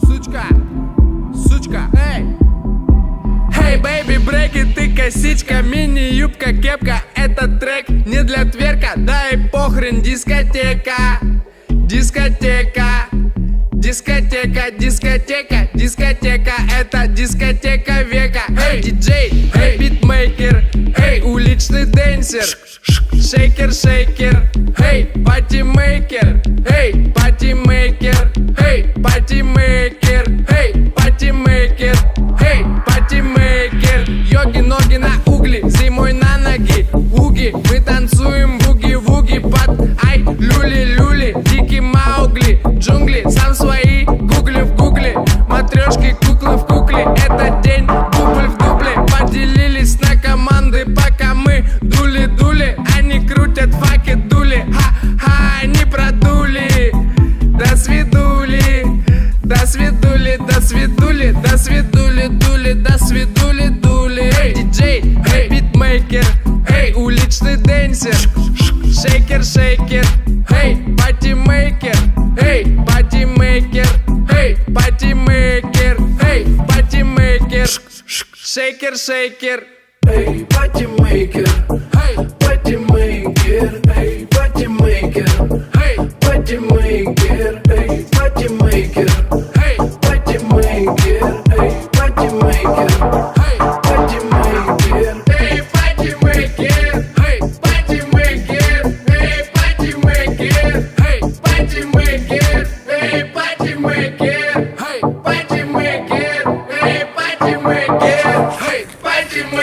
Сучка, сучка, эй! Hey, baby, брейки, ты косичка, мини-юбка, кепка. Этот трек не для тверка, да и похрен, дискотека. Дискотека, дискотека, дискотека, дискотека. Это дискотека века. Эй, диджей, эй, битмейкер, эй, уличный дэнсер. Шейкер, шейкер, эй, патимейкер, эй, патимейкер, эй, патимейкер, эй, патимейкер, эй, патимейкер. Йоги, ноги на угли, зимой на ноги. Уги, мы танцуем буги-вуги под ай, люли-люли, дикий Маугли. Джунгли, сам свои, гугли в гугле. Матрешки, куклы в кукле. Этот день, дубль в дубле. Поделились на команды, пока мы дули-дули. Они крутят факи, дули, ха-ха, они продули. До свидули, до свидули, до свидули, до свидули, дули, до свидули, дули. Эй, диджей, эй, битмейкер, эй, уличный дэнсер. Шейкер, шейкер, эй, патимейкер, эй, патимейкер, эй, патимейкер, эй, патимейкер. Шейкер, шейкер, эй, патимейкер, эй, патимейкер, эй, патимейкер, эй, патимейкер, эй, патимейкер, эй, патимейкер, эй, патимейкер, эй. патимейкер. Эй, патимейкер, эй, патимейкер, эй, патимейкер, эй, патимейкер, эй, патимейкер, эй, патимейкер, эй, патимейкер, эй, патимейкер.